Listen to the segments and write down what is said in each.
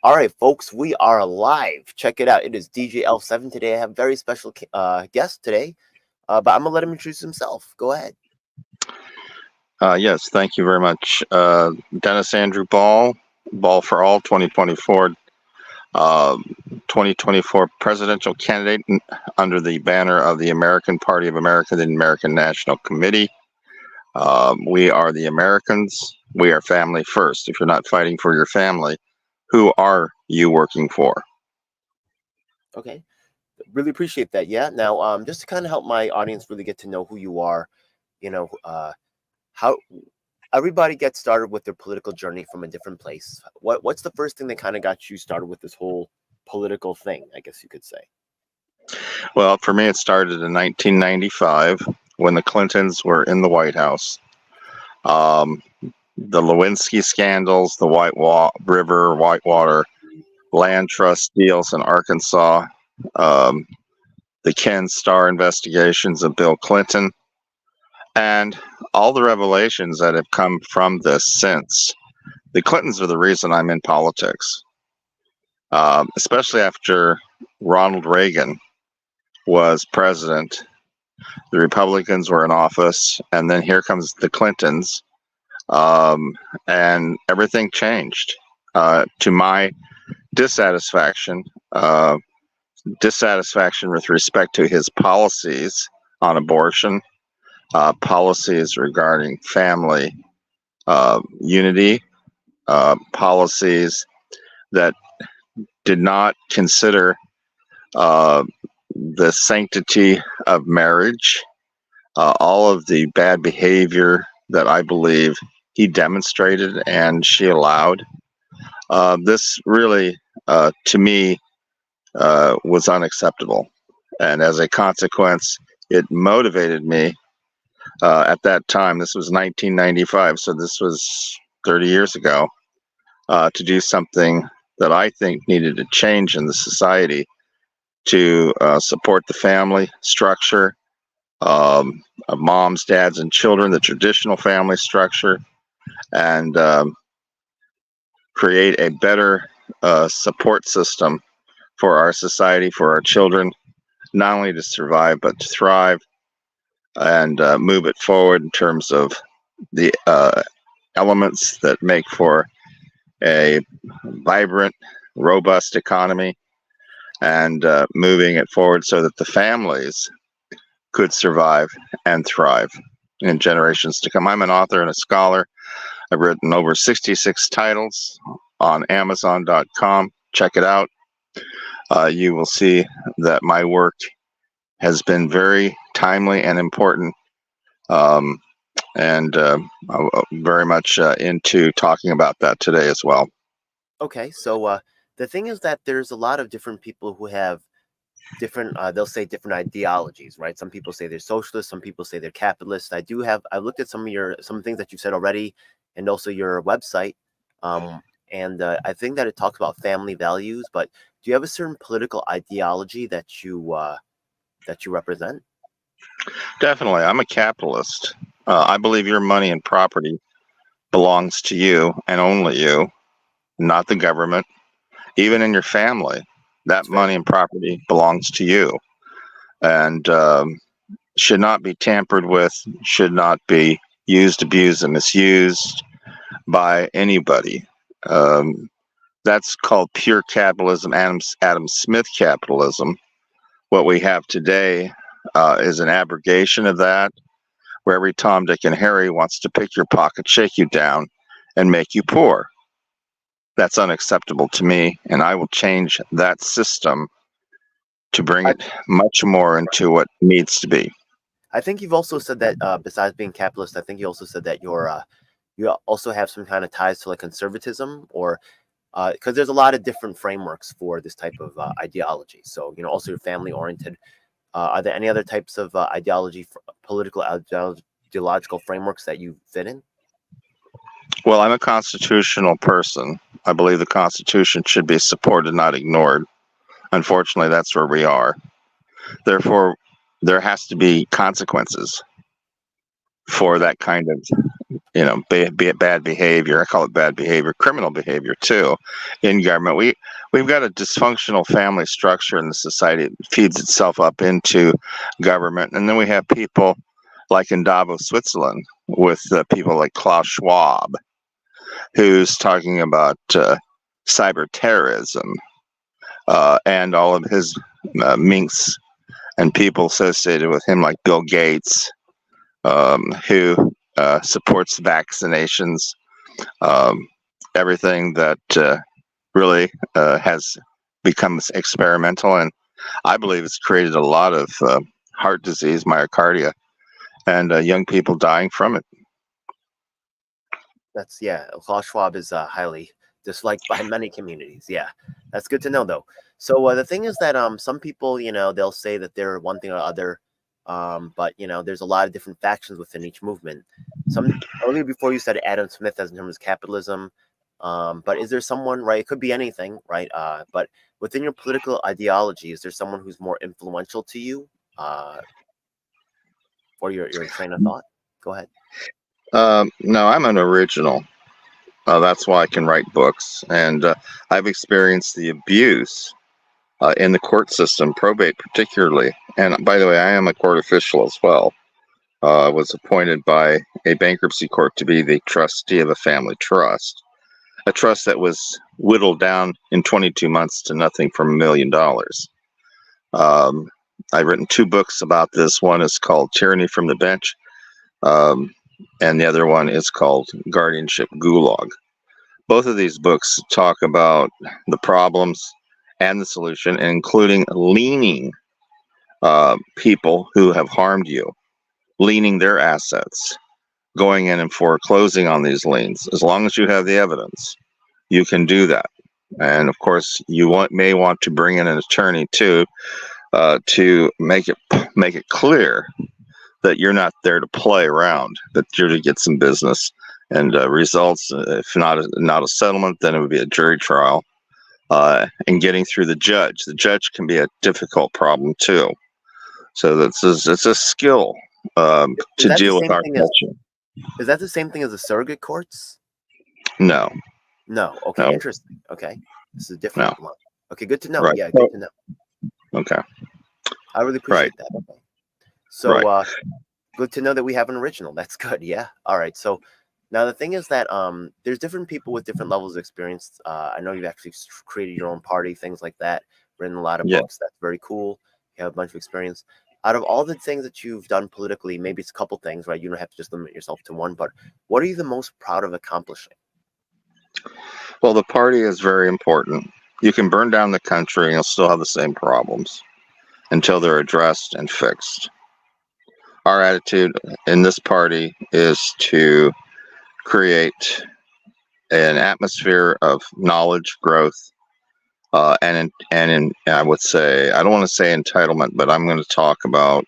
All right, folks, we are live. Check it out. It is DJ L7 today. I have a very special guest today, but I'm gonna let him introduce himself. Go ahead. Yes, thank you very much. Dennis Andrew Ball, Ball for All 2024, 2024 presidential candidate under the banner of the American Party of America, the American National Committee. We are the Americans. We are family first. If you're not fighting for your family, who are you working for? Okay, really appreciate that. Yeah. Now, just to kind of help my audience really get to know who you are, you know, how everybody gets started with their political journey from a different place. What's the first thing that kind of got you started with this whole political thing? I guess you could say. Well, for me, it started in 1995 when the Clintons were in the White House. Um, the Lewinsky scandals, the River Whitewater land trust deals in Arkansas, um, the Ken Starr investigations of Bill Clinton, and all the revelations that have come from this since. The Clintons are the reason I'm in politics, especially after Ronald Reagan was president. The Republicans were in office, and then here comes the Clintons, and everything changed to my dissatisfaction. Dissatisfaction with respect to his policies on abortion, policies regarding family unity, policies that did not consider the sanctity of marriage, all of the bad behavior that I believe he demonstrated and she allowed. This really, to me, was unacceptable. And as a consequence, it motivated me at that time. This was 1995, so this was 30 years ago, to do something that I think needed to change in the society to support the family structure, of moms, dads, and children, the traditional family structure, and create a better support system for our society, for our children, not only to survive, but to thrive and move it forward in terms of the elements that make for a vibrant, robust economy and moving it forward so that the families could survive and thrive in generations to come. I'm an author and a scholar. I've written over 66 titles on Amazon.com. Check it out. You will see that my work has been very timely and important, um, and very much into talking about that today as well. Okay, so the thing is that there's a lot of different people who have different they'll say different ideologies, right? Some people say they're socialist, some people say they're capitalist. I looked at some things that you've said already, and also your website, um and I think that it talks about family values, but do you have a certain political ideology that you represent? Definitely, I'm a capitalist. I believe your money and property belongs to you and only you, not the government. Even in your family, that It's very money and property belongs to you and should not be tampered with, should not be used, abused, and misused by anybody. Um, that's called pure capitalism, Adam Smith capitalism. What we have today is an abrogation of that, where every Tom, Dick, and Harry wants to pick your pocket, shake you down, and make you poor. That's unacceptable to me, and I will change that system to bring I, it much more into what needs to be. I think you've also said that besides being capitalist, I think you also said that you also have some kind of ties to like conservatism, or because there's a lot of different frameworks for this type of ideology. So also you're family oriented. Are there any other types of political ideological frameworks that you fit in? Well, I'm a constitutional person. I believe the Constitution should be supported, not ignored. Unfortunately, that's where we are. Therefore, there has to be consequences for that kind of, be it bad behavior. I call it bad behavior, criminal behavior too, in government. We've got a dysfunctional family structure in the society. It feeds itself up into government, and then we have people like in Davos, Switzerland, with people like Klaus Schwab, who's talking about cyber terrorism, and all of his minks and people associated with him, like Bill Gates, who supports vaccinations, everything that really has become experimental, and I believe it's created a lot of heart disease, myocardia, and young people dying from it. That's Klaus Schwab is highly disliked by many communities. Yeah, that's good to know though. So the thing is that some people, they'll say that they're one thing or other, but there's a lot of different factions within each movement. Some earlier before you said Adam Smith as in terms of capitalism, but is there someone, right? It could be anything, right? But within your political ideology, is there someone who's more influential to you, or your train of thought? Go ahead. No, I'm an original. That's why I can write books, and I've experienced the abuse in the court system, probate particularly. And by the way, I am a court official as well. I was appointed by a bankruptcy court to be the trustee of a family trust, a trust that was whittled down in 22 months to nothing from $1 million. I've written 2 books about this. One is called Tyranny from the Bench, and the other one is called Guardianship Gulag. Both of these books talk about the problems and the solution, including leaning people who have harmed you, leaning their assets, going in and foreclosing on these liens. As long as you have the evidence, you can do that. And of course, you may want to bring in an attorney too, to make it clear that you're not there to play around, that you're to get some business and results. If not a settlement, then it would be a jury trial, and getting through the judge. The judge can be a difficult problem too. So it's a skill to deal with our culture. Is that the same thing as the surrogate courts? No. Okay, no. Interesting. Okay, this is a different one. Okay, good to know. Right. Yeah, good to know. Okay. I really appreciate that. Okay. So good to know that we have an original. That's good. Yeah. All right. So now the thing is that there's different people with different levels of experience. I know you've actually created your own party, things like that, written a lot of books. That's very cool. You have a bunch of experience. Out of all the things that you've done politically, maybe it's a couple things, right? You don't have to just limit yourself to one, but what are you the most proud of accomplishing? Well, the party is very important. You can burn down the country and you'll still have the same problems until they're addressed and fixed. Our attitude in this party is to create an atmosphere of knowledge, growth, and I would say, I don't want to say entitlement, but I'm going to talk about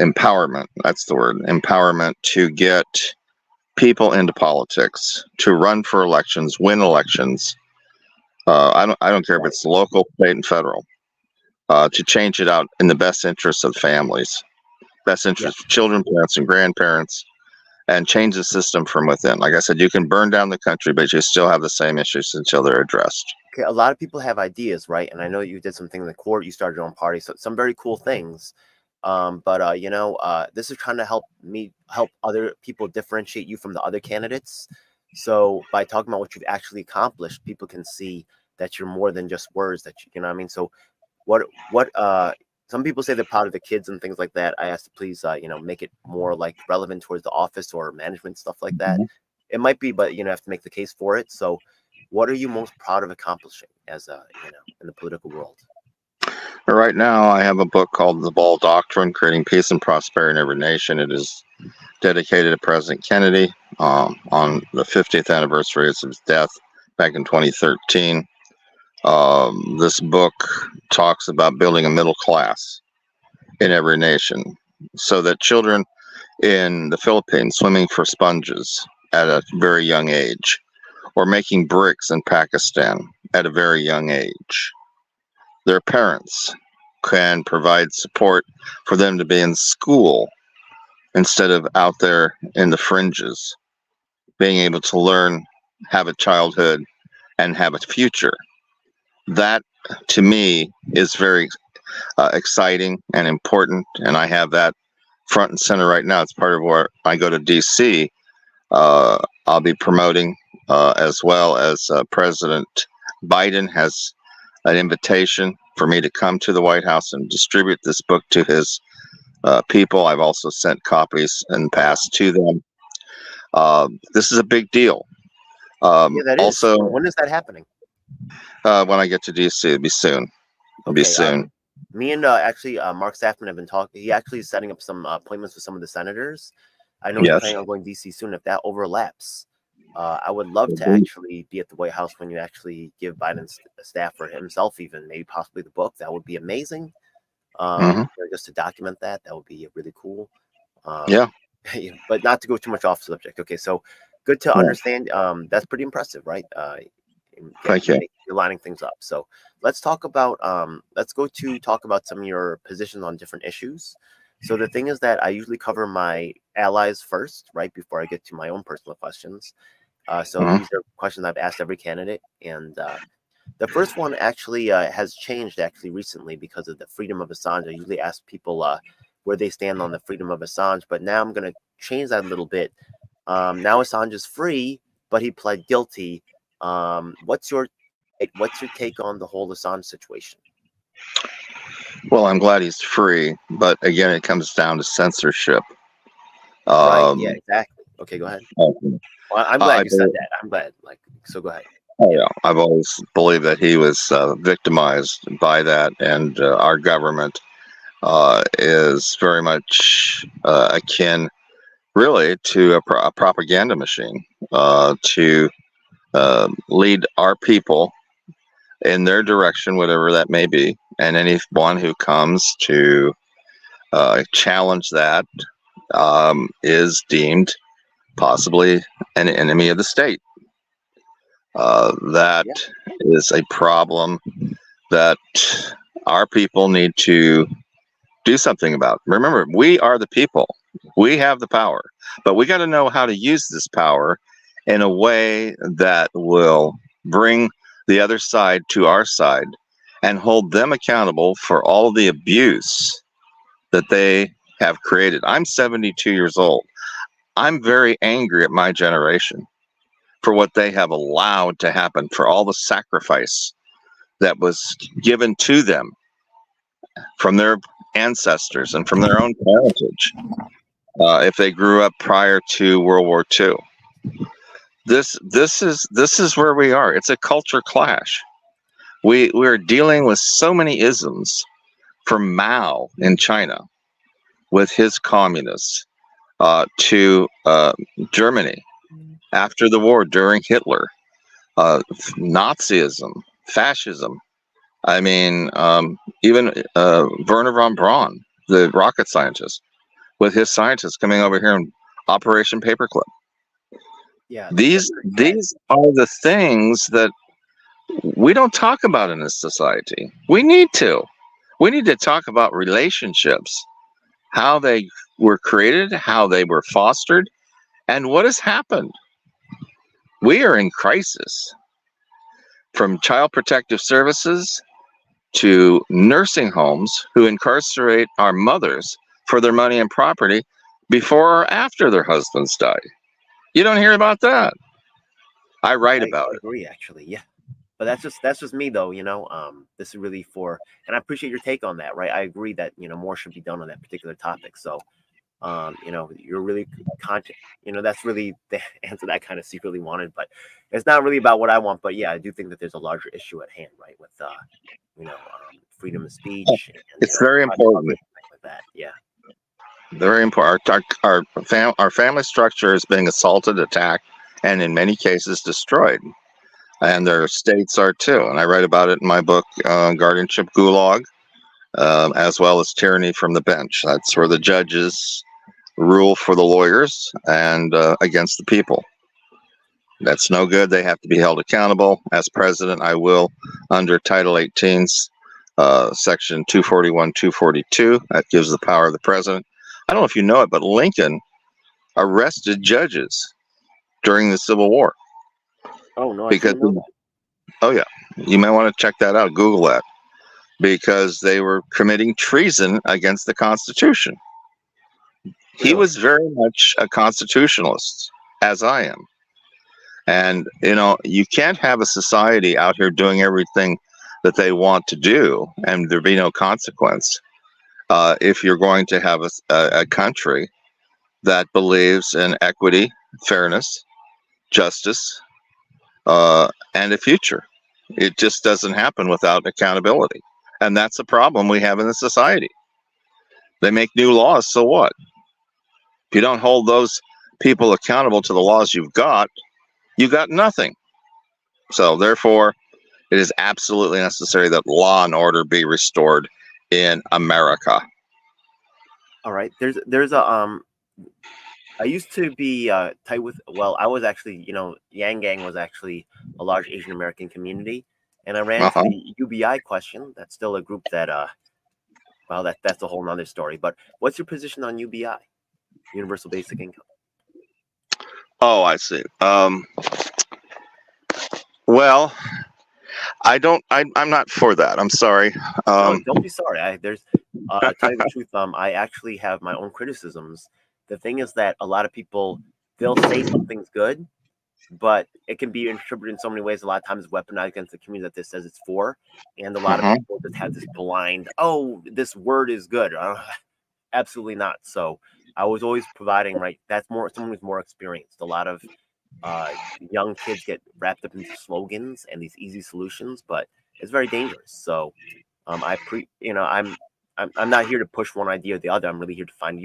empowerment. That's the word, empowerment, to get people into politics, to run for elections, win elections. I don't care if it's local, state, and federal. To change it out in the best interest of families, best interest of children, parents, and grandparents, and change the system from within. Like I said, you can burn down the country, but you still have the same issues until they're addressed. Okay, a lot of people have ideas, right? And I know you did something in the court. You started your own party, so some very cool things. But this is trying to help other people differentiate you from the other candidates. So by talking about what you've actually accomplished, people can see that you're more than just words. That you know what I mean. So what some people say they're proud of the kids and things like that. I asked to please make it more like relevant towards the office or management, stuff like that. It might be, but have to make the case for it. So what are you most proud of accomplishing as in the political world? Right now, I have a book called The Ball Doctrine, Creating Peace and Prosperity in Every Nation. It is dedicated to President Kennedy on the 50th anniversary of his death back in 2013. This book talks about building a middle class in every nation so that children in the Philippines swimming for sponges at a very young age, or making bricks in Pakistan at a very young age, their parents can provide support for them to be in school instead of out there in the fringes, being able to learn, have a childhood, and have a future. That, to me, is very exciting and important, and I have that front and center right now. It's part of where I go to DC. I'll be promoting, as well as President Biden has an invitation for me to come to the White House and distribute this book to his people. I've also sent copies in the past to them. This is a big deal. Yeah, that is. Also, When is that happening? when I get to DC, it'll be soon. It'll be soon. Me and actually Mark Saffman have been talking. He actually is setting up some appointments with some of the senators. I know he's Yes. planning on going to DC soon. If that overlaps, I would love to actually be at the White House when you actually give Biden's staff or himself, even maybe possibly the book. That would be amazing. Just to document that would be really cool. Yeah. But not to go too much off subject. Okay, so good to understand. That's pretty impressive, right? Thank you. You're lining things up. So let's talk about talk about some of your positions on different issues. So the thing is that I usually cover my allies first, right, before I get to my own personal questions. So these are questions I've asked every candidate, and the first one actually has changed recently because of the freedom of Assange. I usually ask people where they stand on the freedom of Assange, but now I'm going to change that a little bit. Now Assange is free, but he pled guilty. What's your take on the whole Assange situation? Well, I'm glad he's free, but again, it comes down to censorship. Right. Yeah. Exactly. Okay. Go ahead. Okay. Well, I'm glad you said that. I'm glad. So go ahead. Oh, yeah. I've always believed that he was victimized by that, and our government is very much akin, really, to a propaganda machine to lead our people in their direction, whatever that may be. And anyone who comes to challenge that is deemed possibly an enemy of the state. That is a problem that our people need to do something about. Remember, we are the people. We have the power, but we got to know how to use this power in a way that will bring the other side to our side and hold them accountable for all the abuse that they have created. I'm 72 years old. I'm very angry at my generation for what they have allowed to happen, for all the sacrifice that was given to them from their ancestors and from their own parentage, if they grew up prior to World War II. This is where we are. It's a culture clash. We're dealing with so many isms, from Mao in China with his communists to Germany after the war during Hitler, Nazism, fascism. I mean, even Werner von Braun, the rocket scientist, with his scientists coming over here in Operation Paperclip. Yeah, these are the things that we don't talk about in this society. We need to. We need to talk about relationships, how they were created, how they were fostered, and what has happened. We are in crisis, from Child Protective Services to nursing homes who incarcerate our mothers for their money and property before or after their husbands die. You don't hear about that. I write about it. I agree, actually. Yeah. But that's just me, though. This is really for, and I appreciate your take on that. Right, I agree that more should be done on that particular topic. So, you're really conscious. That's really the answer that I kind of secretly wanted, but it's not really about what I want. But yeah, I do think that there's a larger issue at hand, right? With freedom of speech. It's very important. Like that, yeah. Very important. Our family structure is being assaulted, attacked, and in many cases destroyed. And their states are too. And I write about it in my book, Guardianship Gulag, as well as Tyranny from the Bench. That's where the judges rule for the lawyers and against the people. That's no good. They have to be held accountable. As president, I will, under Title 18's Section 241, 242, that gives the power of the president, I don't know if you know it, but Lincoln arrested judges during the Civil War Oh no, I because, didn't know that. oh yeah, you might want to check that out, Google that, because they were committing treason against the Constitution. He Really? was very much a constitutionalist, as I am. And, you can't have a society out here doing everything that they want to do and there be no consequence if you're going to have a country that believes in equity, fairness, justice, and a future. It just doesn't happen without accountability. And that's a problem we have in the society. They make new laws, so what? If you don't hold those people accountable to the laws you got nothing. So therefore, it is absolutely necessary that law and order be restored in America. All right. There's a I used to be tight with. Well, I was actually, Yang Gang was actually a large Asian American community, and I ran into Uh-huh. the UBI question. That's still a group that, well, that's a whole nother story. But what's your position on UBI, Universal Basic Income? Oh, I see. Well, I'm not for that. I'm sorry. No, don't be sorry. I'll tell you the truth. I actually have my own criticisms. The thing is that a lot of people, they'll say something's good, but it can be interpreted in so many ways. A lot of times weaponized against the community that this says it's for, and a lot of people just have this blind, oh, this word is good. Absolutely not. So I was always providing, right, that's more someone who's more experienced. A lot of young kids get wrapped up into slogans and these easy solutions, but it's very dangerous. So I'm not here to push one idea or the other. I'm really here to find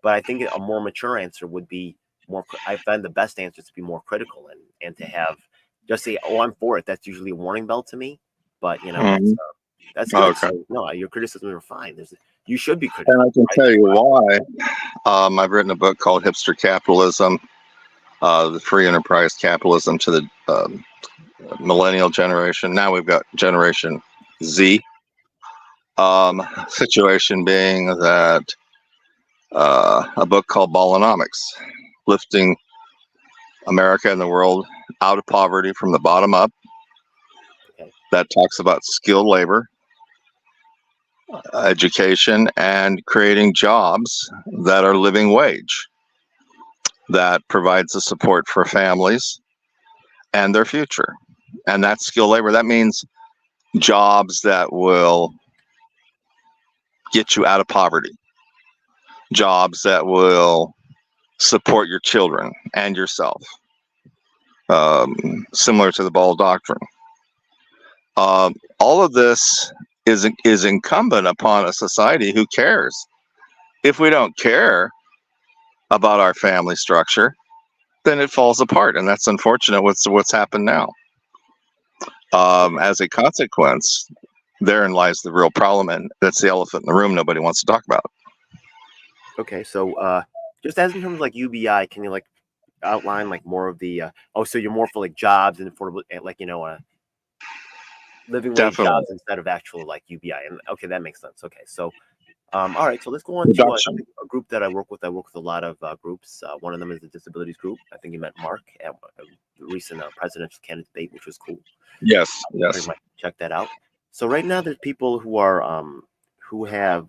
but I think a more mature answer would be more. I find the best answer to be more critical and to have just say, "Oh, I'm for it." That's usually a warning bell to me. But that's good. Okay. So no, your criticisms are fine. You should be critical. And I can Right? tell you why. I've written a book called Hipster Capitalism, the free enterprise capitalism to the millennial generation. Now we've got Generation Z. Situation being that a book called Ballоnomics, lifting America and the world out of poverty from the bottom up. Okay. That talks about skilled labor, education, and creating jobs that are living wage, that provides the support for families and their future. And that's skilled labor. That means jobs that will get you out of poverty, jobs that will support your children and yourself, similar to the Ball Doctrine. All of this is incumbent upon a society who cares. If we don't care about our family structure, then it falls apart, and that's unfortunate. What's happened now. As a consequence, therein lies the real problem, and that's the elephant in the room nobody wants to talk about. Okay, so just as in terms of like UBI, can you outline more of the? So you're more for jobs and affordable, living wage Definitely. jobs instead of actual UBI. And okay, that makes sense. Okay, so all right, so let's go on to Reduction. a group that I work with. I work with a lot of groups. One of them is the disabilities group. I think you met Mark at the recent presidential candidate debate, which was cool. Yes. Pretty much check that out. So right now, there's people who are who have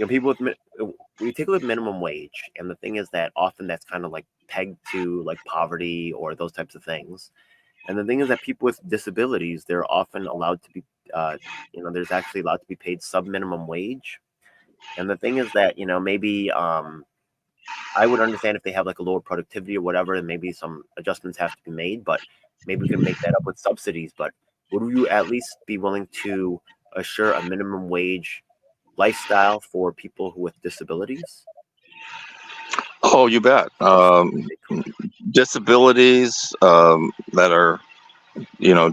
people with we take a look at minimum wage, and the thing is that often that's kind of pegged to poverty or those types of things. And the thing is that people with disabilities, they're often allowed to be, there's actually allowed to be paid sub minimum wage. And the thing is that, maybe I would understand if they have a lower productivity or whatever, and maybe some adjustments have to be made, but maybe we can make that up with subsidies. But would you at least be willing to assure a minimum wage lifestyle for people with disabilities? Oh, you bet. Disabilities that are,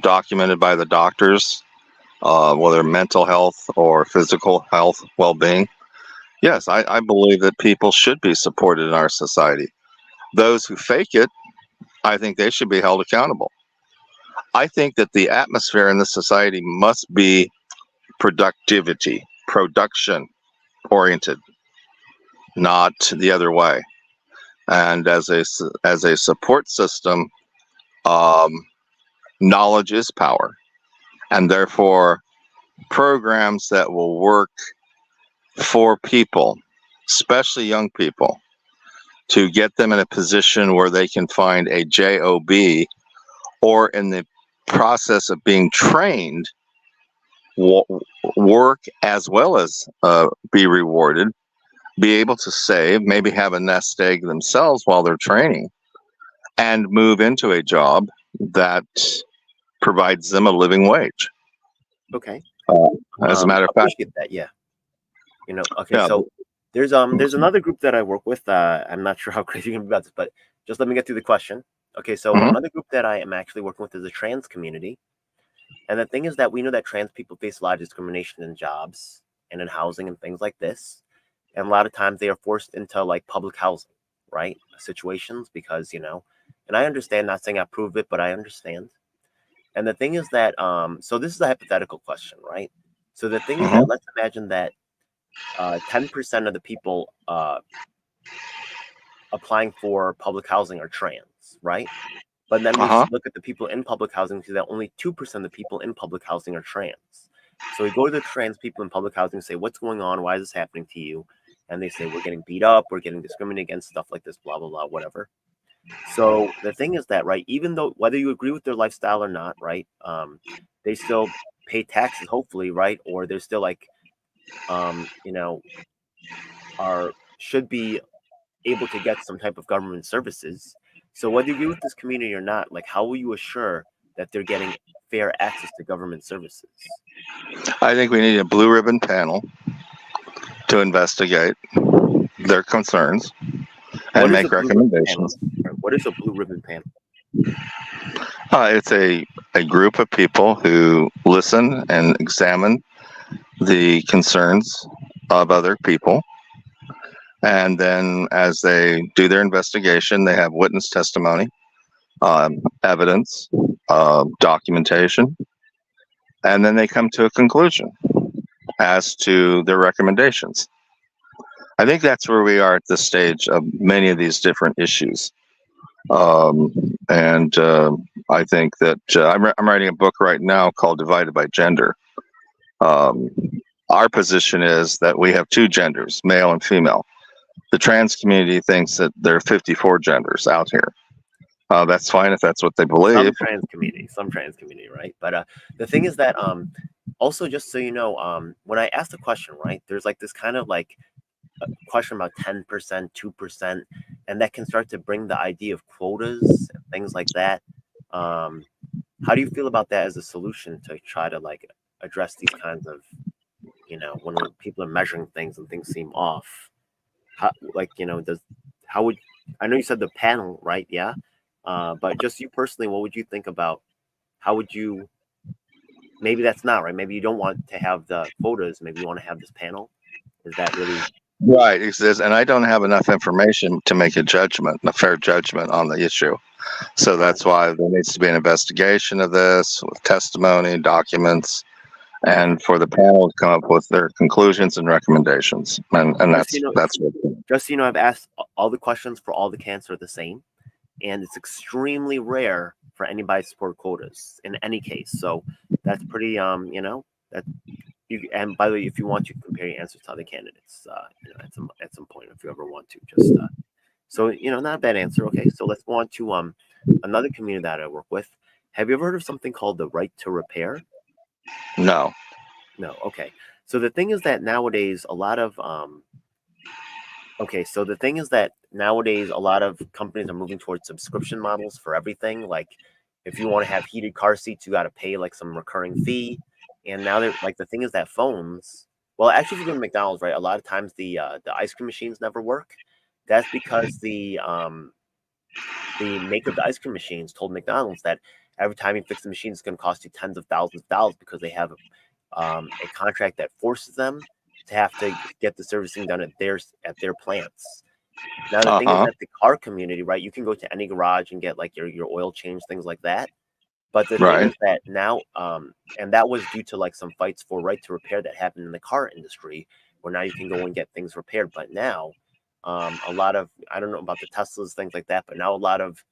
documented by the doctors, whether mental health or physical health, well-being. Yes, I believe that people should be supported in our society. Those who fake it, I think they should be held accountable. I think that the atmosphere in this society must be production oriented. not the other way. And as a support system, um, knowledge is power, and therefore programs that will work for people, especially young people, to get them in a position where they can find a job, or in the process of being trained, work as well as be rewarded, be able to save, maybe have a nest egg themselves while they're training, and move into a job that provides them a living wage. Okay. As a matter of fact, appreciate that. Yeah. Okay. yeah. So there's another group that I work with. I'm not sure how crazy you can be about this, but just let me get through the question. Okay. So Mhm. another group that I am actually working with is the trans community. And the thing is that we know that trans people face a lot of discrimination in jobs and in housing and things like this. And a lot of times they are forced into like public housing, right? Situations because, and I understand, not saying I approve it, but I understand. And the thing is that, so this is a hypothetical question, right? So the thing is Mhm. that let's imagine that 10% of the people applying for public housing are trans, right? But then we Uh-huh. look at the people in public housing, see that only 2% of the people in public housing are trans. So we go to the trans people in public housing and say, what's going on? Why is this happening to you? And they say, we're getting beat up, we're getting discriminated against, stuff like this, blah, blah, blah, whatever. So the thing is that, right, even though whether you agree with their lifestyle or not, right, they still pay taxes, hopefully, right? Or they're still like, should be able to get some type of government services. So whether you agree with this community or not, like how will you assure that they're getting fair access to government services? I think we need a blue ribbon panel to investigate their concerns and What is a make blue ribbon panel? recommendations. What is a blue ribbon panel? It's a group of people who listen and examine the concerns of other people. And then as they do their investigation, they have witness testimony, evidence, documentation, and then they come to a conclusion as to their recommendations. I think that's where we are at this stage of many of these different issues. And I think that I'm writing a book right now called Divided by Gender. Our position is that we have two genders, male and female. The trans community thinks that there are 54 genders out here. That's fine if that's what they believe. Some trans community, right? But the thing is that also just so you know, when I asked the question, right, there's like this kind of like a question about 10%, 2%, and that can start to bring the idea of quotas and things like that. How do you feel about that as a solution to try to like address these kinds of, when people are measuring things and things seem off? How, like, how would, I know you said the panel, right? Yeah. But just you personally, what would you think about, how would you, maybe that's not right. Maybe you don't want to have the quotas. Maybe you want to have this panel. Is that really Right, it says, and I don't have enough information to make a fair judgment on the issue. So that's why there needs to be an investigation of this with testimony, documents, and for the panel to come up with their conclusions and recommendations. And that's what. just so you know, I've asked all the questions for all the cancer the same, and it's extremely rare for anybody to support quotas in any case. So that's pretty that you, and by the way, if you want, you can compare your answers to other candidates, at some point, if you ever want to. Just so not a bad answer. Okay, so let's go on to another community that I work with. Have you ever heard of something called the right to repair? No. No. Okay. So the thing is that nowadays a lot of okay, so the thing is that nowadays a lot of companies are moving towards subscription models for everything. Like if you want to have heated car seats, you got to pay like some recurring fee. And now they're like, the thing is that phones, well, actually, if you go to McDonald's, right, a lot of times the ice cream machines never work. That's because the maker of the ice cream machines told McDonald's that every time you fix the machine, it's going to cost you tens of thousands of dollars because they have a contract that forces them to have to get the servicing done at their plants. Now the thing is that the car community, right? You can go to any garage and get like your oil change, things like that. But the thing Right. is that now, and that was due to like some fights for right to repair that happened in the car industry, where now you can go and get things repaired. But now, A lot of, I don't know about the Teslas, things like that, but now a lot of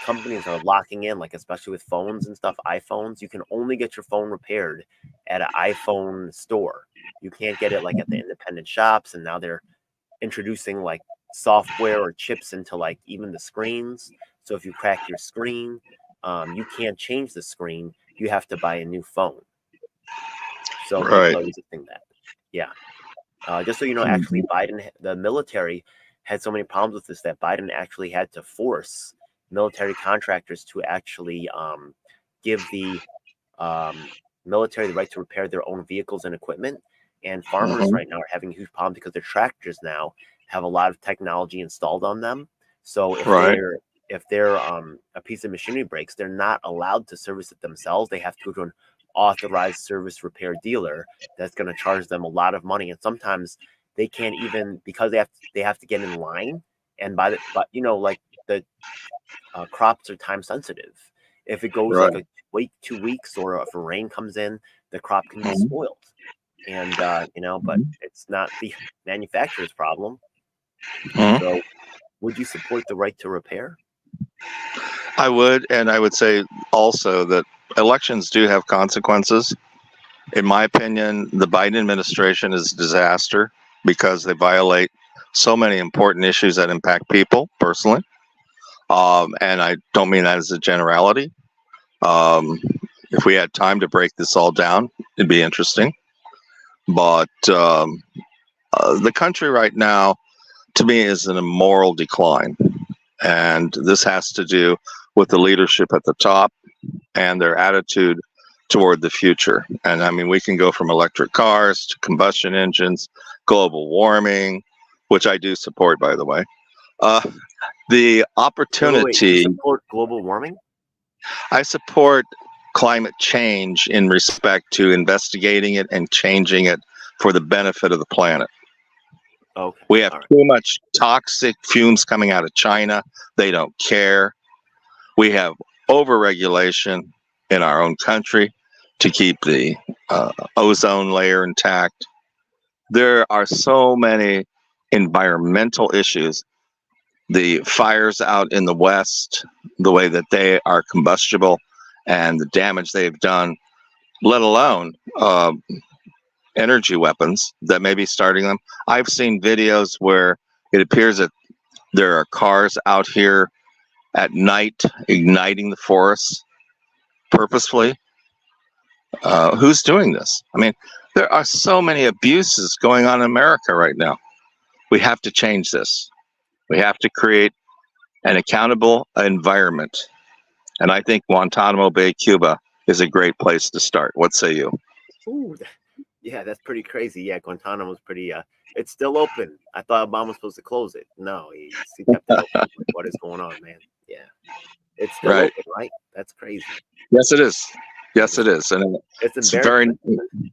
companies are locking in, like especially with phones and stuff, iPhones. You can only get your phone repaired at an iPhone store. You can't get it like at the independent shops, and now they're introducing like software or chips into like even the screens. So if you crack your screen, you can't change the screen. You have to buy a new phone. So Right. people are resisting that. Yeah. Just so you know, actually, Biden, the military had so many problems with this that Biden actually had to force military contractors to actually give the military the right to repair their own vehicles and equipment. And farmers Mhm. right now are having a huge problem because their tractors now have a lot of technology installed on them. So Right. if they're a piece of machinery breaks, they're not allowed to service it themselves. They have to go to an authorized service repair dealer that's going to charge them a lot of money, and sometimes they can't even, because they have to get in line. And but you know, like the crops are time sensitive. If it goes Right. like a week, 2 weeks, or if a rain comes in, the crop can be Mhm. spoiled. And you know, but it's not the manufacturer's problem. Mhm. So, would you support the right to repair? I would, and I would say also that elections do have consequences. In my opinion, the Biden administration is a disaster because they violate so many important issues that impact people personally. And I don't mean that as a generality. Um, if we had time to break this all down, it'd be interesting. But the country right now, to me, is in a moral decline. And this has to do with the leadership at the top and their attitude toward the future. And I mean, we can go from electric cars to combustion engines, global warming, which I do support, by the way. Uh, the Wait. You opportunity, support global warming? I support climate change in respect to investigating it and changing it for the benefit of the planet. Okay. We have All right. too much toxic fumes coming out of China. They don't care. We have overregulation in our own country to keep the ozone layer intact. There are so many environmental issues. The fires out in the West, the way that they are combustible and the damage they've done, let alone energy weapons that may be starting them. I've seen videos where it appears that there are cars out here at night igniting the forests purposefully. Who's doing this? I mean, there are so many abuses going on in America right now. We have to change this. We have to create an accountable environment. And I think Guantanamo Bay, Cuba is a great place to start. What say you? Ooh, yeah, that's pretty crazy. Yeah, Guantanamo's pretty. It's still open. I thought Obama was supposed to close it. No, he kept it open. Like, what is going on, man? Yeah, it's still Right. open, right? That's crazy. Yes, it is. Yes, Yeah, it is. And it's it's very embarrassing.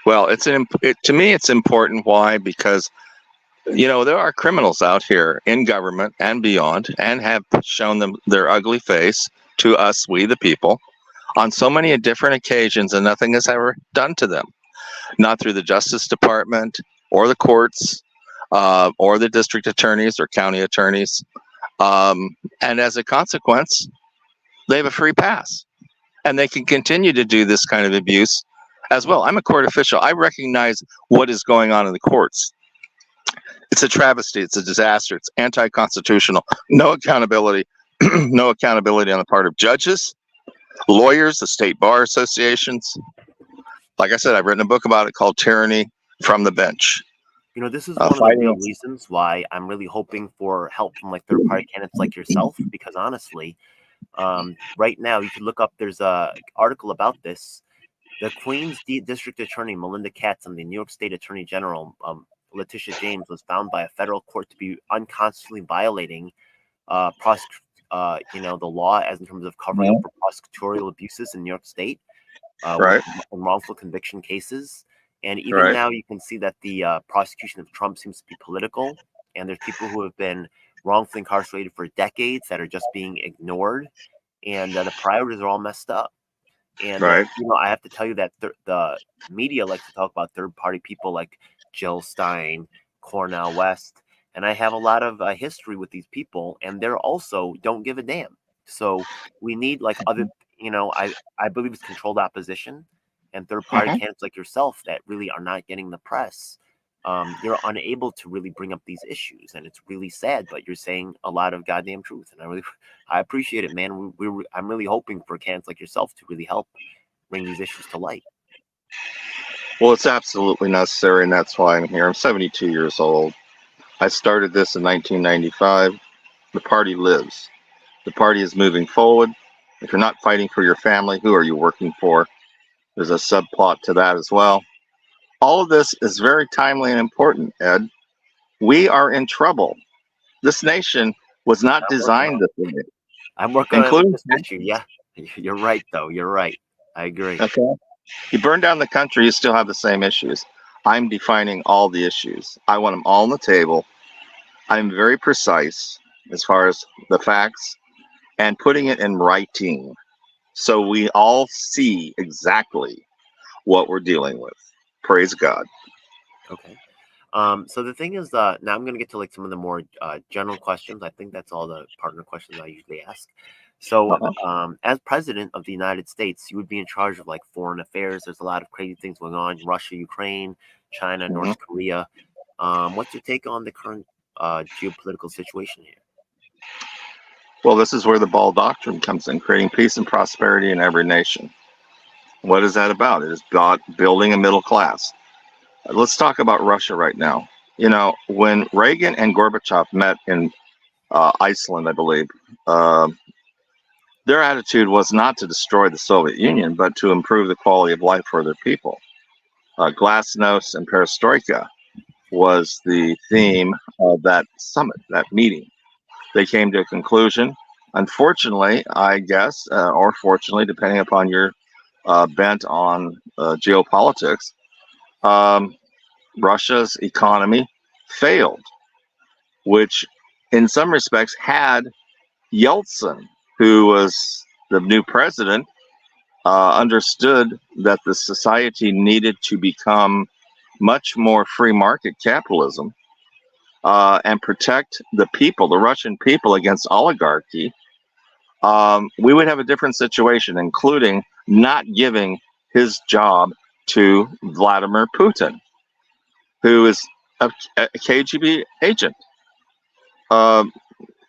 well. To me, it's important. Why? Because there are criminals out here in government and beyond, and have shown them their ugly face to us, we the people, on so many different occasions, and nothing is ever done to them. Not through the Justice Department or the courts, or the district attorneys or county attorneys. And as a consequence, they have a free pass, and they can continue to do this kind of abuse as well. I'm a court official. I recognize what is going on in the courts. It's a travesty. It's a disaster. It's anti-constitutional. No accountability. No accountability on the part of judges, lawyers, the state bar associations. Like I said, I've written a book about it called Tyranny from the Bench. You know, this is one of the real Fighting. reasons why I'm really hoping for help from like third-party candidates like yourself, because honestly, right now you can look up. There's a article about this. The Queens District Attorney Melinda Katz and the New York State Attorney General Letitia James was found by a federal court to be unconstitutionally violating the law as in terms of covering up for prosecutorial abuses in New York State, Right. in wrongful conviction cases. And even Right. now, you can see that the prosecution of Trump seems to be political, and there's people who have been wrongfully incarcerated for decades that are just being ignored, and the priorities are all messed up. And Right. I have to tell you that the media likes to talk about third-party people like Jill Stein, Cornel West, and I have a lot of history with these people, and they're also don't give a damn. So we need like other, I believe it's controlled opposition and third party Mhm. candidates like yourself that really are not getting the press. You're unable to really bring up these issues, and it's really sad. But you're saying a lot of goddamn truth, and I appreciate it, man. I'm really hoping for candidates like yourself to really help bring these issues to light. Well, it's absolutely necessary, and that's why I'm here. I'm 72 years old. I started this in 1995. The party lives. The party is moving forward. If you're not fighting for your family, who are you working for? There's a subplot to that as well. All of this is very timely and important, Ed. We are in trouble. This nation was not I'm working designed on this way, I'm working on it with including. this issue. Yeah, you're right, though. You're right. I agree. Okay. You burn down the country, you still have the same issues. I'm defining all the issues. I want them all on the table. I'm very precise as far as the facts and putting it in writing so we all see exactly what we're dealing with. Praise God. Okay. So the thing is, now I'm going to get to like some of the more general questions. I think that's all the partner questions I usually ask. So, as president of the United States, you would be in charge of like foreign affairs. There's a lot of crazy things going on: Russia, Ukraine, China, North Korea. What's your take on the current geopolitical situation here? Well, this is where the Ball Doctrine comes in, creating peace and prosperity in every nation. What is that about? It is about building a middle class. Let's talk about Russia right now. You know, when Reagan and Gorbachev met in Iceland, I believe, their attitude was not to destroy the Soviet Union, but to improve the quality of life for their people. Glasnost and Perestroika was the theme of that summit, that meeting. They came to a conclusion. Unfortunately, I guess, or fortunately, depending upon your bent on geopolitics, um, Russia's economy failed, which in some respects had Yeltsin, who was the new president, understood that the society needed to become much more free market capitalism and protect the people, the Russian people, against oligarchy. We would have a different situation, including not giving his job to Vladimir Putin, who is a KGB agent,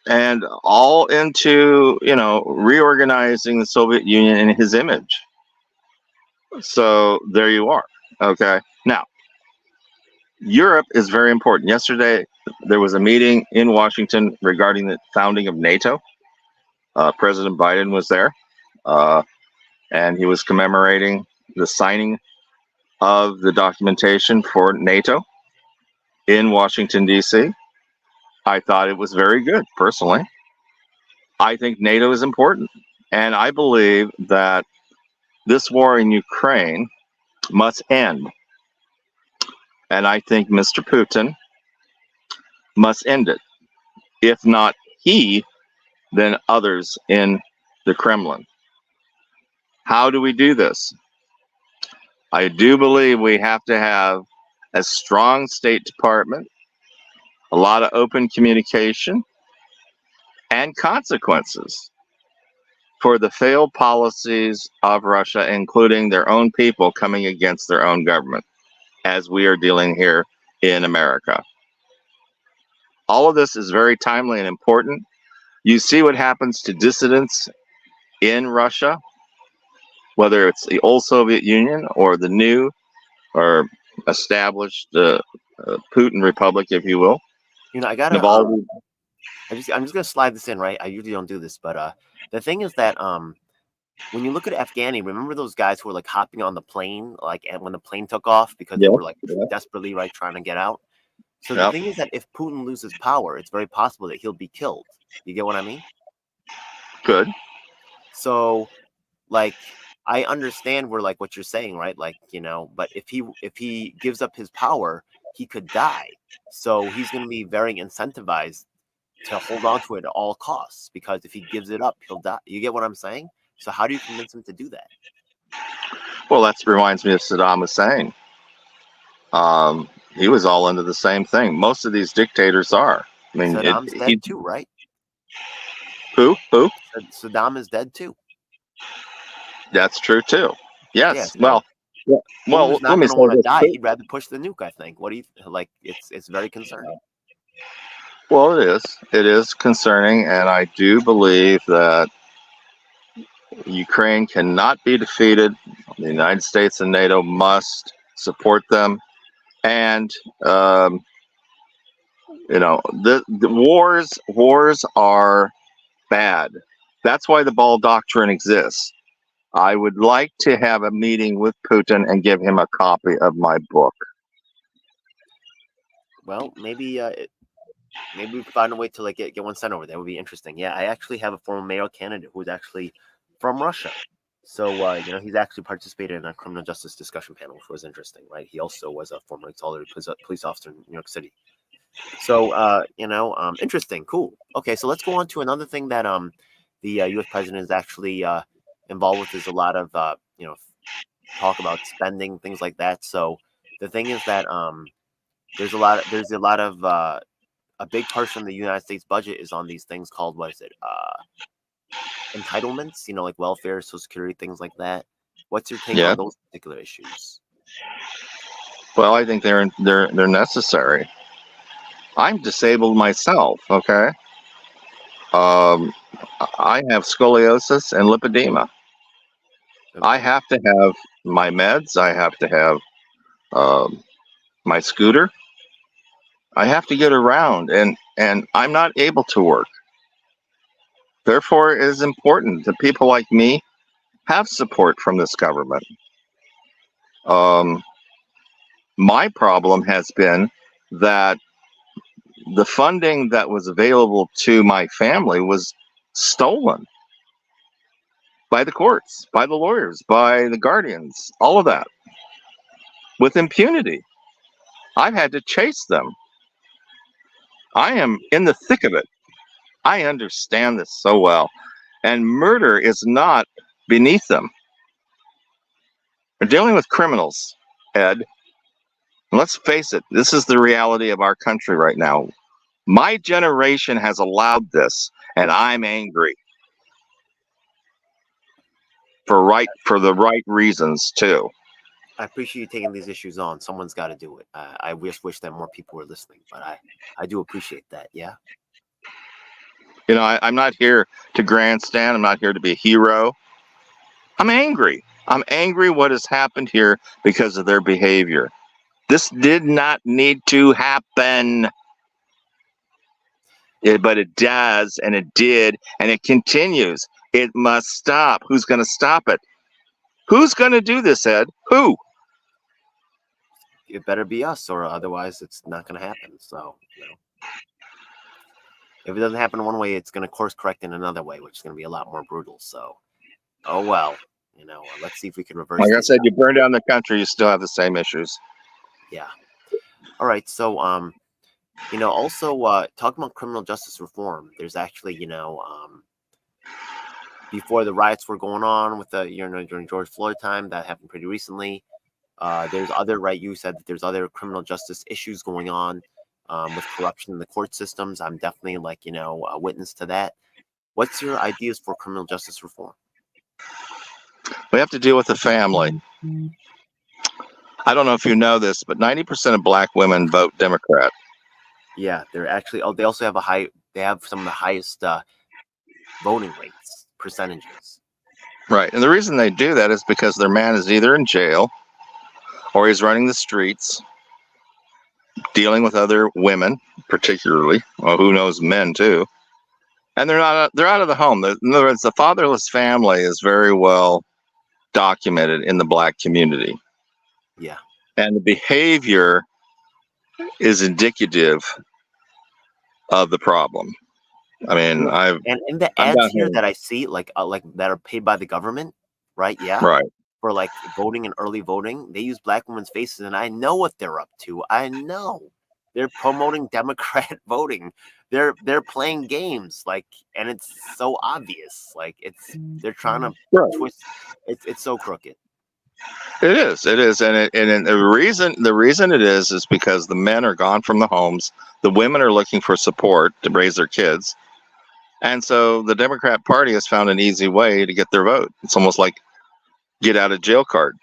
and all into reorganizing the Soviet Union in his image. So there you are. Okay, now Europe is very important. Yesterday there was a meeting in Washington regarding the founding of NATO. President Biden was there, and he was commemorating the signing of the documentation for NATO in Washington, D.C. I thought it was very good, personally. I think NATO is important, and I believe that this war in Ukraine must end. And I think Mr. Putin must end it. If not he, then others in the Kremlin. How do we do this? I do believe we have to have a strong State Department, a lot of open communication, and consequences for the failed policies of Russia, including their own people coming against their own government, as we are dealing here in America. All of this is very timely and important. You see what happens to dissidents in Russia, whether it's the old Soviet Union or the new or established Putin Republic, if you will. I gotta. Navalny. I'm just gonna slide this in, right? I usually don't do this, but the thing is that when you look at Afghani, remember those guys who were like hopping on the plane, like and when the plane took off because they were like desperately trying to get out. So the thing is that if Putin loses power, it's very possible that he'll be killed. You get what I mean? Good. So, like, I understand where like what you're saying, right? Like, but if he gives up his power, he could die. So he's going to be very incentivized to hold on to it at all costs, because if he gives it up, he'll die. You get what I'm saying? So how do you convince him to do that? Well, that reminds me of Saddam Hussein. he was all into the same thing. Most of these dictators are. I mean, Saddam's dead too, right? Who? Saddam is dead too. That's true too. Yes. Yeah, so well, who's let not me going to say want to this die? too. He'd rather push the nuke, I think. What do you like? It's very concerning. Well, it is. It is concerning, and I do believe that Ukraine cannot be defeated. The United States and NATO must support them, and the wars are bad. That's why the ball doctrine exists. I would like to have a meeting with Putin and give him a copy of my book. Well, maybe we find a way to like get one sent over. That would be interesting. Yeah, I actually have a former mayoral candidate who's actually from Russia. So he's actually participated in a criminal justice discussion panel, which was interesting, right? He also was a former auxiliary police officer in New York City. So interesting, cool. Okay, so let's go on to another thing that the U.S. president is actually involved with is a lot of talk about spending, things like that. So the thing is that there's a lot of a big portion of the United States budget is on these things called, what is it? Entitlements, like welfare, Social Security, things like that. What's your take on those particular issues? Well, I think they're necessary. I'm disabled myself. Okay. I have scoliosis and lipedema. Okay. I have to have my meds. I have to have my scooter. I have to get around, and I'm not able to work. Therefore, it is important that people like me have support from this government. My problem has been that the funding that was available to my family was stolen by the courts, by the lawyers, by the guardians, all of that, with impunity. I've had to chase them. I am in the thick of it. I understand this so well. And murder is not beneath them. We're dealing with criminals, Ed. And let's face it, this is the reality of our country right now. My generation has allowed this, and I'm angry. For the right reasons, too. I appreciate you taking these issues on. Someone's got to do it. I wish that more people were listening, but I do appreciate that. Yeah. I'm not here to grandstand. I'm not here to be a hero. I'm angry. I'm angry what has happened here because of their behavior. This did not need to happen. But it does, and it did, and it continues. It must stop. Who's going to stop it? Who's going to do this, Ed? Who? It better be us, or otherwise it's not going to happen. So, if it doesn't happen one way, it's going to course correct in another way, which is going to be a lot more brutal. So, oh well, let's see if we can reverse. Like I said, you burn down the country, you still have the same issues. Yeah. All right. So, also talking about criminal justice reform, there's actually, before the riots were going on with the, during George Floyd time, that happened pretty recently. There's other, right? You said that there's other criminal justice issues going on with corruption in the court systems. I'm definitely a witness to that. What's your ideas for criminal justice reform? We have to deal with the family. I don't know if you know this, but 90% of black women vote Democrat. Yeah, they're actually. Oh, they also have They have some of the highest voting rates percentages. Right, and the reason they do that is because their man is either in jail, or he's running the streets, dealing with other women, particularly. Well, who knows, men too. And they're out of the home. In other words, the fatherless family is very well documented in the black community. Yeah. And the behavior is indicative of the problem. I mean, and in the ads here that I see, like that are paid by the government, right? Yeah. Right. For like voting and early voting, they use black women's faces, and I know what they're up to. I know they're promoting Democrat voting. They're playing games, and it's so obvious. They're trying to twist. It's so crooked. It is, and the reason it is because the men are gone from the homes, the women are looking for support to raise their kids, and so the Democrat Party has found an easy way to get their vote. It's almost like get out of jail card,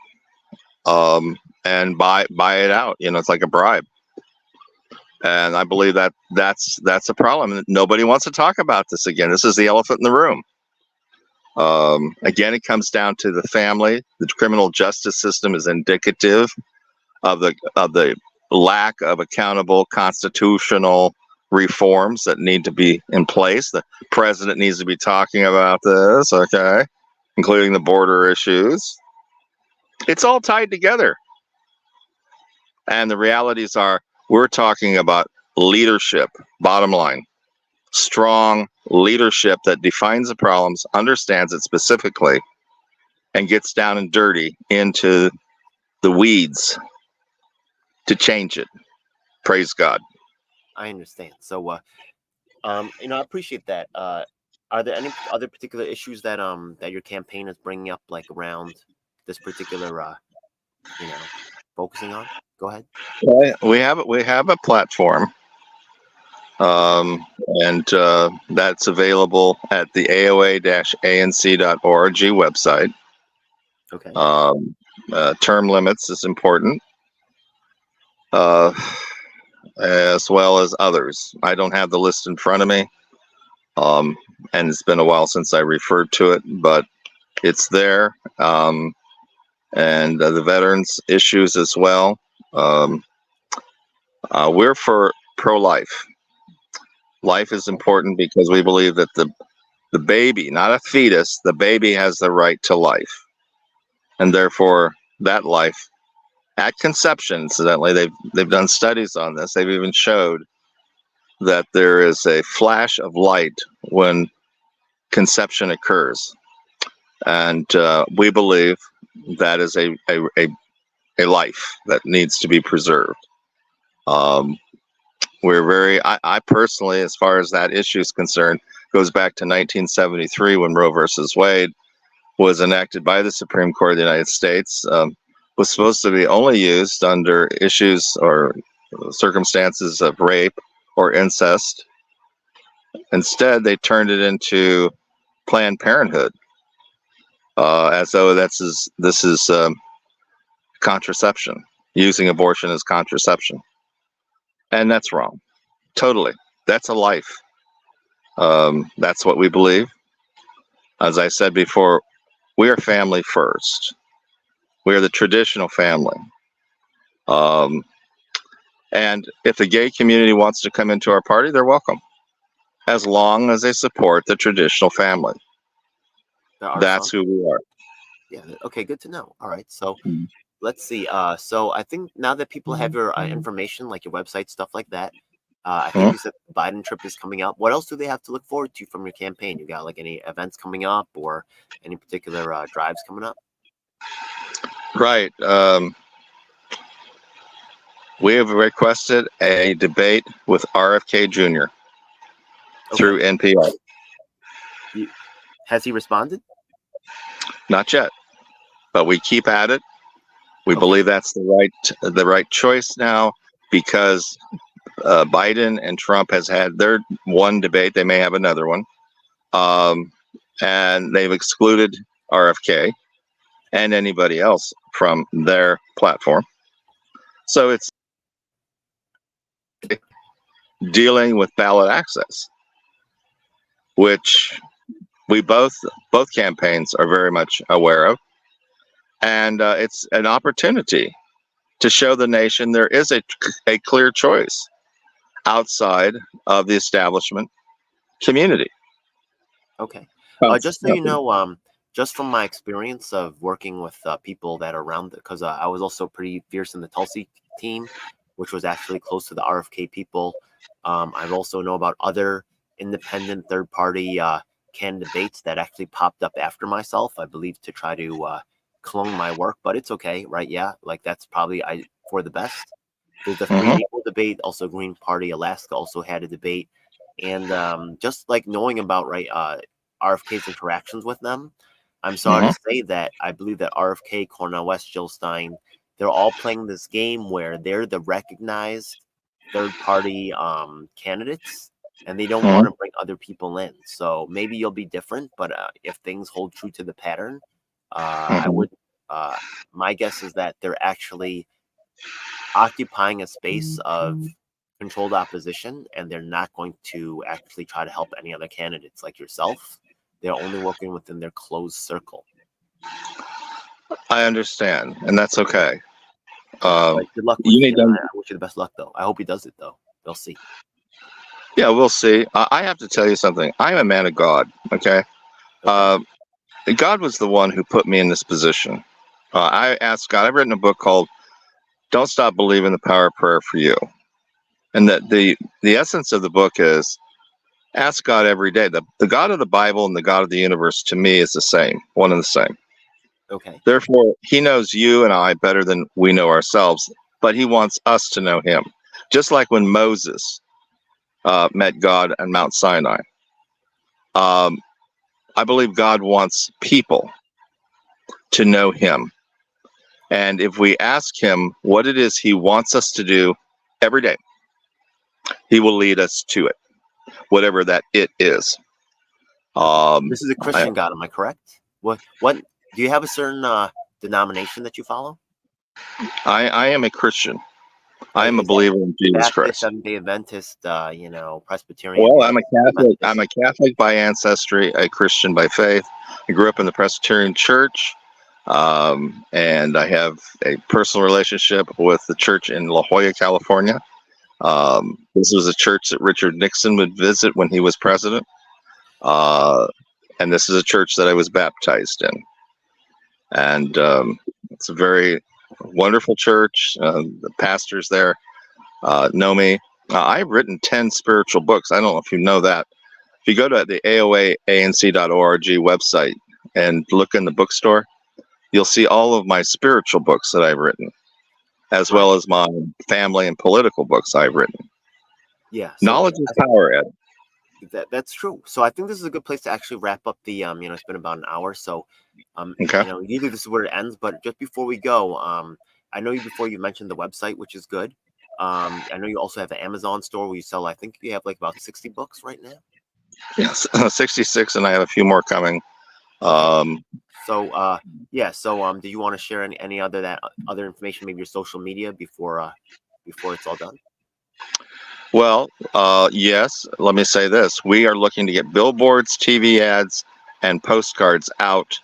and buy it out. It's like a bribe, and I believe that that's a problem. Nobody wants to talk about this again. This is the elephant in the room. Again, it comes down to the family. The criminal justice system is indicative of the lack of accountable constitutional reforms that need to be in place. The president needs to be talking about this, okay, including the border issues. It's all tied together. And the realities are, we're talking about leadership, bottom line. Strong leadership that defines the problems, understands it specifically, and gets down and dirty into the weeds to change it. Praise God. I understand. So, I appreciate that. Are there any other particular issues that that your campaign is bringing up, like around this particular, focusing on? Go ahead. We have a platform, and that's available at the AOA-ANC.org website. Okay. Term limits is important, as well as others. I don't have the list in front of me, and it's been a while since I referred to it, but it's there, and the veterans issues as well. We're for pro-life. Life is important because we believe that the baby, not a fetus, the baby has the right to life, and therefore that life at conception, incidentally, they've done studies on this. They've even showed that there is a flash of light when conception occurs, and we believe that is a life that needs to be preserved. I personally, as far as that issue is concerned, goes back to 1973 when Roe versus Wade was enacted by the Supreme Court of the United States. Was supposed to be only used under issues or circumstances of rape or incest. Instead, they turned it into Planned Parenthood, as though this is contraception, using abortion as contraception. And that's wrong. Totally. That's a life. That's what we believe. As I said before, we are family first. We are the traditional family. And if the gay community wants to come into our party, they're welcome, as long as they support the traditional family. That's who we are. Yeah. Okay. Good to know. All right. So let's see. So I think now that people have your information, like your website, stuff like that, I think you said the Biden trip is coming up. What else do they have to look forward to from your campaign? You got like any events coming up or any particular drives coming up? Right. We have requested a debate with RFK Jr. through NPR. Has he responded? Not yet, but we keep at it. We believe that's the right choice now, because Biden and Trump has had their one debate. They may have another one, and they've excluded RFK and anybody else from their platform. So it's dealing with ballot access, which we both campaigns are very much aware of. And it's an opportunity to show the nation there is a clear choice outside of the establishment community. Okay. Just so you know, just from my experience of working with people that are around, because I was also pretty fierce in the Tulsi team, which was actually close to the RFK people. I also know about other independent third-party candidates that actually popped up after myself, I believe, to try to clone my work, but it's okay, right? Yeah, like that's probably for the best. There's the Free Equal debate, also Green Party Alaska also had a debate, and just like knowing about RFK's interactions with them, I'm sorry to say that I believe that RFK, Cornel West, Jill Stein, they're all playing this game where they're the recognized third-party candidates, and they don't want to bring other people in. So maybe you'll be different, but if things hold true to the pattern, I would. My guess is that they're actually occupying a space of controlled opposition, and they're not going to actually try to help any other candidates like yourself. They're only working within their closed circle. I understand, and that's okay. Good luck with him. I wish you the best luck, though. I hope he does it, though. We'll see. Yeah, we'll see. I have to tell you something. I'm a man of God, okay? God was the one who put me in this position. I asked God. I've written a book called "Don't Stop Believing: The Power of Prayer for You," and that the essence of the book is ask God every day. The God of the Bible and the God of the universe, to me, is the same, one and the same. Okay. Therefore, He knows you and I better than we know ourselves, but He wants us to know Him. Just like when Moses met God on Mount Sinai. I believe God wants people to know Him. And if we ask Him what it is He wants us to do every day, He will lead us to it, whatever that it is. This is a Christian God, am I correct? What do you have a certain denomination that you follow? I am a Christian. I am a believer in Jesus Christ. Seventh-day Adventist, Presbyterian. Well, I'm a Catholic. I'm a Catholic by ancestry, a Christian by faith. I grew up in the Presbyterian Church, and I have a personal relationship with the church in La Jolla, California. This was a church that Richard Nixon would visit when he was president, and this is a church that I was baptized in. And it's a very wonderful church. The pastors there know me. I've written 10 spiritual books. I don't know if you know that. If you go to the AOAANC.org website and look in the bookstore, you'll see all of my spiritual books that I've written, as well as my family and political books I've written. Yeah. So knowledge is power, Ed. That's true. So I think this is a good place to actually wrap up the it's been about an hour. So okay. Usually this is where it ends, but just before we go, I know before you mentioned the website, which is good. I know you also have an Amazon store where you sell, I think you have like about 60 books right now. Yes, 66, and I have a few more coming. So do you want to share any other information, maybe your social media before it's all done? Well, yes, let me say this. We are looking to get billboards, TV ads, and postcards out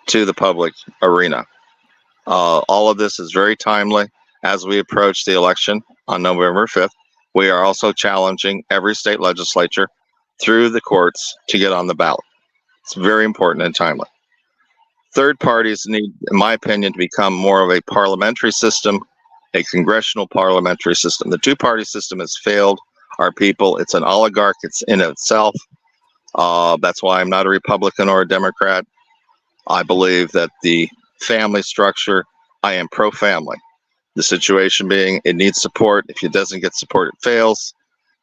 to the public arena. All of this is very timely as we approach the election on November 5th. We are also challenging every state legislature through the courts to get on the ballot. It's very important and timely. Third parties need, in my opinion, to become more of a parliamentary system, a congressional parliamentary system. The two-party system has failed our people. It's an oligarch. It's in itself. That's why I'm not a Republican or a Democrat. I believe that the family structure, I am pro-family. The situation being it needs support. If it doesn't get support, it fails.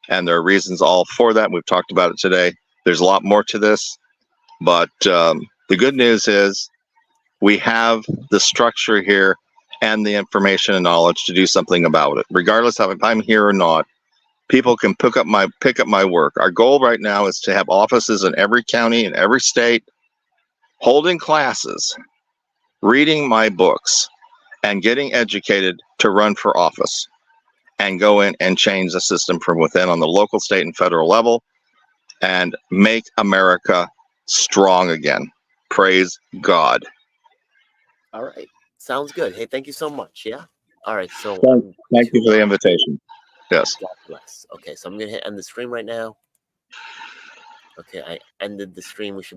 And there are reasons all for that. We've talked about it today. There's a lot more to this. But the good news is we have the structure here and the information and knowledge to do something about it. Regardless of if I'm here or not, people can pick up my work. Our goal right now is to have offices in every county, in every state, holding classes, reading my books, and getting educated to run for office and go in and change the system from within on the local, state, and federal level and make America strong again. Praise God. All right. Sounds good. Hey, thank you so much. Yeah. All right. So thank you for the invitation. Yes. God bless. Okay. So I'm going to end the stream right now. Okay. I ended the stream. We should be